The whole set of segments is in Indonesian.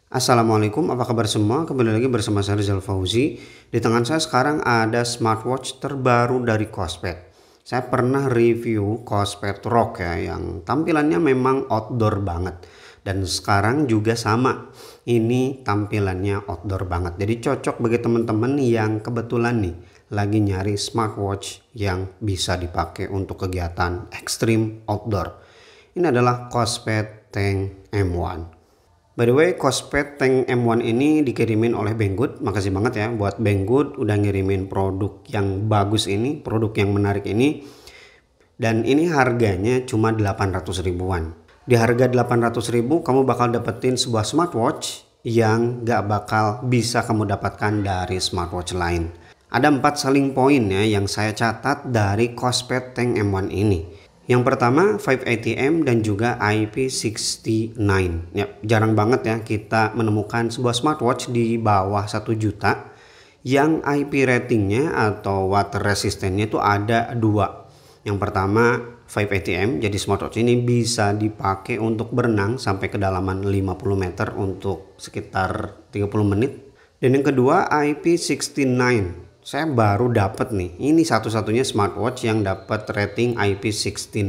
Assalamualaikum, apa kabar semua? Kembali lagi bersama saya Rizal Fauzi. Di tangan saya sekarang ada smartwatch terbaru dari Kospet. Saya pernah review Kospet Rock ya, yang tampilannya memang outdoor banget. Dan sekarang juga sama, ini tampilannya outdoor banget. Jadi cocok bagi teman-teman yang kebetulan nih lagi nyari smartwatch yang bisa dipakai untuk kegiatan ekstrim outdoor. Ini adalah Kospet Tank M1. By the way, Kospet Tank M1 ini dikirimin oleh Banggood. Makasih banget ya buat Banggood udah ngirimin produk yang bagus ini, produk yang menarik ini. Dan ini harganya cuma 800 ribuan. Di harga 800 ribu kamu bakal dapetin sebuah smartwatch yang gak bakal bisa kamu dapatkan dari smartwatch lain. Ada 4 selling point ya yang saya catat dari Kospet Tank M1 ini. Yang pertama 5 ATM dan juga IP69. Ya, jarang banget ya kita menemukan sebuah smartwatch di bawah 1 juta yang IP ratingnya atau water resistance-nya itu ada 2. Yang pertama 5 ATM, jadi smartwatch ini bisa dipakai untuk berenang sampai kedalaman 50 meter untuk sekitar 30 menit. Dan yang kedua IP69. Saya baru dapat nih, ini satu-satunya smartwatch yang dapat rating IP69.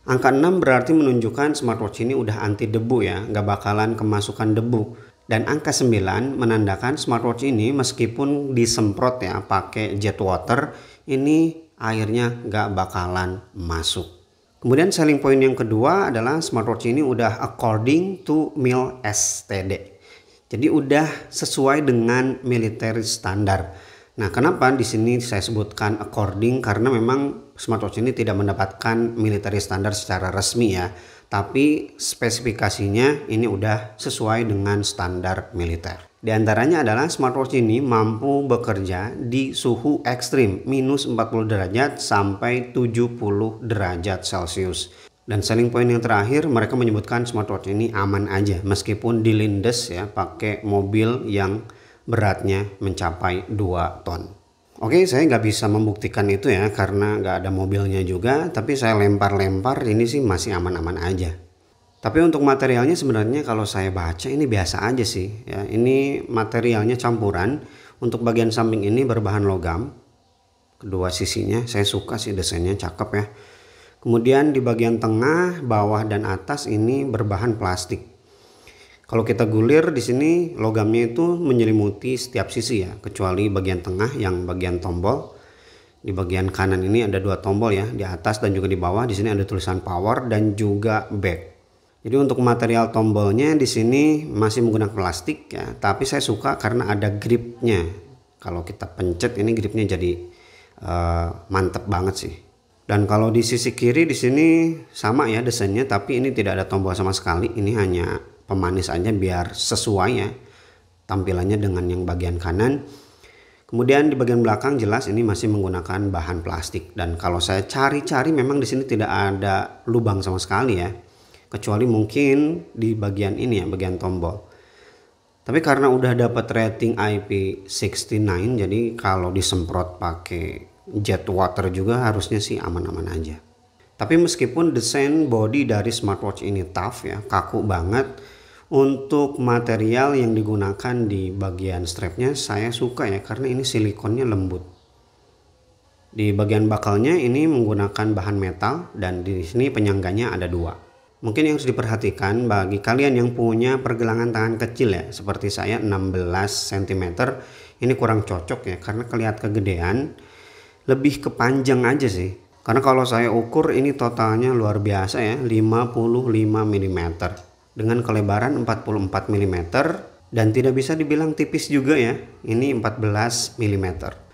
Angka 6 berarti menunjukkan smartwatch ini udah anti debu ya, nggak bakalan kemasukan debu. Dan angka 9 menandakan smartwatch ini meskipun disemprot ya pakai jet water, ini airnya nggak bakalan masuk. Kemudian selling point yang kedua adalah smartwatch ini udah according to MIL STD. Jadi udah sesuai dengan military standar. Nah, kenapa di sini saya sebutkan according? Karena memang smartwatch ini tidak mendapatkan military standard secara resmi ya, tapi spesifikasinya ini udah sesuai dengan standar militer. Di antaranya adalah smartwatch ini mampu bekerja di suhu ekstrim minus 40 derajat sampai 70 derajat Celcius. Dan selling point yang terakhir, mereka menyebutkan smartwatch ini aman aja meskipun dilindes ya pakai mobil yang beratnya mencapai 2 ton. Oke, saya nggak bisa membuktikan itu ya karena nggak ada mobilnya juga, tapi saya lempar-lempar ini sih masih aman-aman aja. Tapi untuk materialnya sebenarnya kalau saya baca ini biasa aja sih ya. Ini materialnya campuran. Untuk bagian samping ini berbahan logam. Kedua sisinya saya suka sih, desainnya cakep ya. Kemudian di bagian tengah, bawah dan atas ini berbahan plastik. Kalau kita gulir di sini logamnya itu menyelimuti setiap sisi ya, kecuali bagian tengah yang bagian tombol. Di bagian kanan ini ada 2 tombol ya, di atas dan juga di bawah. Di sini ada tulisan power dan juga back. Jadi untuk material tombolnya di sini masih menggunakan plastik ya, tapi saya suka karena ada gripnya. Kalau kita pencet ini gripnya jadi mantep banget sih. Dan kalau di sisi kiri di sini sama ya desainnya, tapi ini tidak ada tombol sama sekali. Ini hanya pemanis aja biar sesuai ya tampilannya dengan yang bagian kanan. Kemudian di bagian belakang jelas ini masih menggunakan bahan plastik, dan kalau saya cari-cari memang di sini tidak ada lubang sama sekali ya, kecuali mungkin di bagian ini ya, bagian tombol. Tapi karena udah dapat rating IP69, jadi kalau disemprot pakai jet water juga harusnya sih aman-aman aja. Tapi meskipun desain body dari smartwatch ini tough ya, kaku banget, untuk material yang digunakan di bagian strapnya saya suka ya, karena ini silikonnya lembut. Di bagian bakalnya ini menggunakan bahan metal, dan di sini penyangganya ada 2. Mungkin yang harus diperhatikan bagi kalian yang punya pergelangan tangan kecil ya, seperti saya 16 cm, ini kurang cocok ya, karena kelihatan kegedean, lebih ke panjang aja sih. Karena kalau saya ukur ini totalnya luar biasa ya, 55 mm dengan kelebaran 44 mm dan tidak bisa dibilang tipis juga ya, ini 14 mm.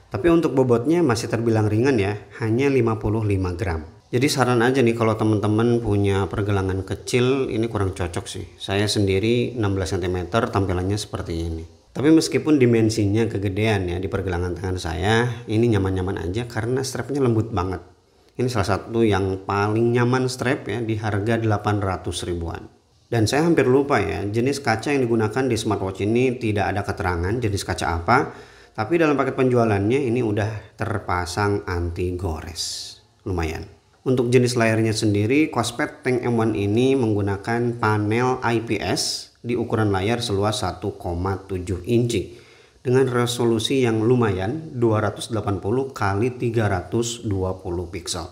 Tapi untuk bobotnya masih terbilang ringan ya, hanya 55 gram. Jadi saran aja nih kalau teman-teman punya pergelangan kecil, ini kurang cocok sih. Saya sendiri 16 cm tampilannya seperti ini. Tapi meskipun dimensinya kegedean ya di pergelangan tangan saya, ini nyaman-nyaman aja karena strapnya lembut banget. Ini salah satu yang paling nyaman strap ya di harga 800 ribuan. Dan saya hampir lupa ya, jenis kaca yang digunakan di smartwatch ini tidak ada keterangan jenis kaca apa. Tapi dalam paket penjualannya ini udah terpasang anti gores. Lumayan. Untuk jenis layarnya sendiri, Kospet Tank M1 ini menggunakan panel IPS di ukuran layar seluas 1,7 inci dengan resolusi yang lumayan 280 kali 320 pixel.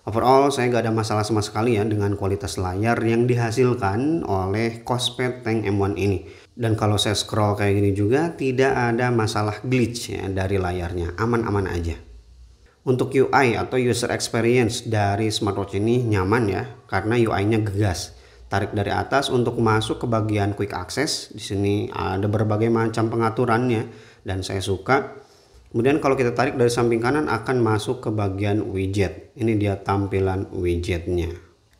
Overall saya nggak ada masalah sama sekali ya dengan kualitas layar yang dihasilkan oleh Kospet Tank M1 ini. Dan kalau saya scroll kayak gini juga tidak ada masalah glitch ya dari layarnya, aman-aman aja. Untuk UI atau user experience dari smartwatch ini nyaman ya, karena UI-nya gegas. Tarik dari atas untuk masuk ke bagian quick access. Di sini ada berbagai macam pengaturannya dan saya suka. Kemudian kalau kita tarik dari samping kanan akan masuk ke bagian widget. Ini dia tampilan widgetnya.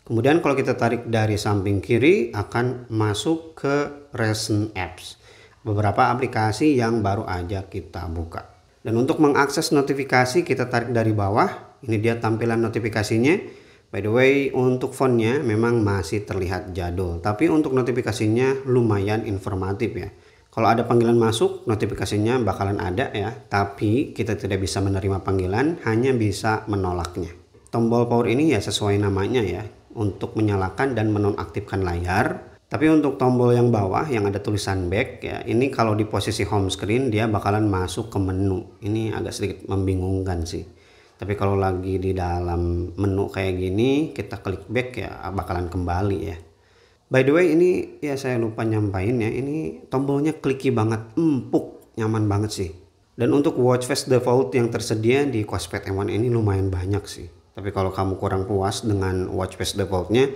Kemudian kalau kita tarik dari samping kiri akan masuk ke recent apps. Beberapa aplikasi yang baru aja kita buka. Dan untuk mengakses notifikasi kita tarik dari bawah. Ini dia tampilan notifikasinya. By the way, untuk fontnya memang masih terlihat jadul. Tapi untuk notifikasinya lumayan informatif ya. Kalau ada panggilan masuk, notifikasinya bakalan ada ya. Tapi kita tidak bisa menerima panggilan, hanya bisa menolaknya. Tombol power ini ya sesuai namanya ya, untuk menyalakan dan menonaktifkan layar. Tapi untuk tombol yang bawah yang ada tulisan back ya, ini kalau di posisi home screen dia bakalan masuk ke menu. Ini agak sedikit membingungkan sih. Tapi kalau lagi di dalam menu kayak gini, kita klik back ya bakalan kembali ya. By the way ini ya saya lupa nyampain ya, ini tombolnya clicky banget, empuk, nyaman banget sih. Dan untuk watch face default yang tersedia di Kospet M1 ini lumayan banyak sih. Tapi kalau kamu kurang puas dengan watch face defaultnya,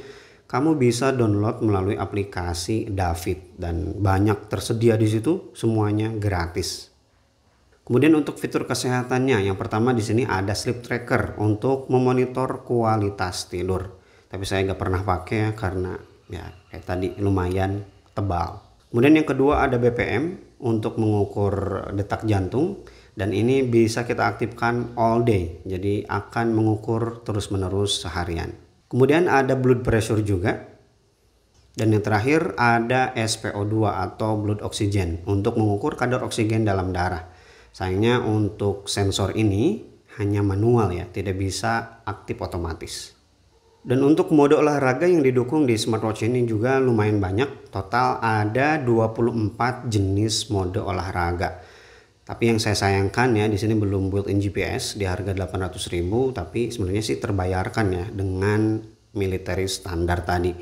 kamu bisa download melalui aplikasi David dan banyak tersedia di situ, semuanya gratis. Kemudian untuk fitur kesehatannya, yang pertama di sini ada sleep tracker untuk memonitor kualitas tidur. Tapi saya nggak pernah pakai ya karena ya kayak tadi lumayan tebal. Kemudian yang kedua ada BPM untuk mengukur detak jantung dan ini bisa kita aktifkan all day. Jadi akan mengukur terus-menerus seharian. Kemudian ada blood pressure juga. Dan yang terakhir ada SpO2 atau blood oxygen untuk mengukur kadar oksigen dalam darah. Sayangnya untuk sensor ini hanya manual ya, tidak bisa aktif otomatis. Dan untuk mode olahraga yang didukung di smartwatch ini juga lumayan banyak. Total ada 24 jenis mode olahraga. Tapi yang saya sayangkan ya di sini belum built-in GPS di harga 800.000, tapi sebenarnya sih terbayarkan ya dengan military standar tadi.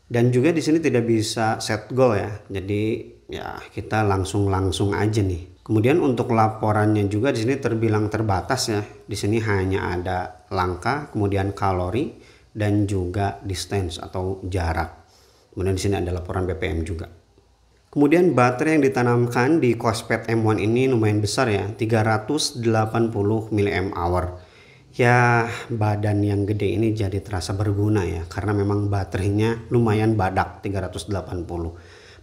Dan juga di sini tidak bisa set goal ya. Jadi ya kita langsung aja nih. Kemudian untuk laporannya juga di sini terbilang terbatas ya. Di sini hanya ada langkah, kemudian kalori dan juga distance atau jarak. Kemudian di sini ada laporan BPM juga. Kemudian baterai yang ditanamkan di Kospet M1 ini lumayan besar ya, 380 mAh. Ya badan yang gede ini jadi terasa berguna ya, karena memang baterainya lumayan badak 380.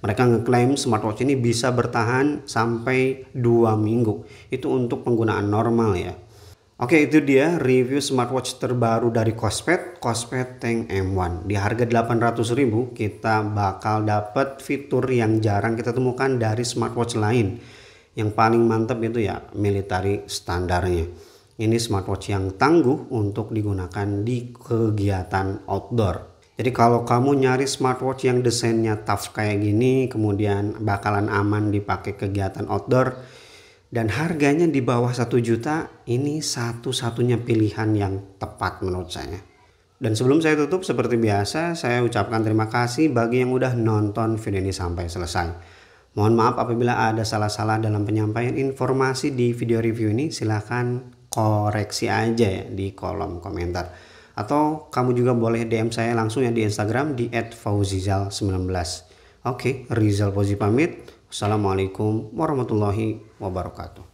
Mereka ngeklaim smartwatch ini bisa bertahan sampai 2 minggu. Itu untuk penggunaan normal ya. Oke, itu dia review smartwatch terbaru dari Kospet Tank M1. Di harga 800.000 kita bakal dapat fitur yang jarang kita temukan dari smartwatch lain. Yang paling mantap itu ya military standarnya. Ini smartwatch yang tangguh untuk digunakan di kegiatan outdoor. Jadi kalau kamu nyari smartwatch yang desainnya tough kayak gini, kemudian bakalan aman dipakai kegiatan outdoor, dan harganya di bawah 1 juta, ini satu-satunya pilihan yang tepat menurut saya. Dan sebelum saya tutup seperti biasa, saya ucapkan terima kasih bagi yang udah nonton video ini sampai selesai. Mohon maaf apabila ada salah-salah dalam penyampaian informasi di video review ini, silahkan koreksi aja ya di kolom komentar. Atau kamu juga boleh DM saya langsung ya di Instagram di @fauzizal19. Oke, Rizal Fauzi pamit. Assalamualaikum warahmatullahi wabarakatuh.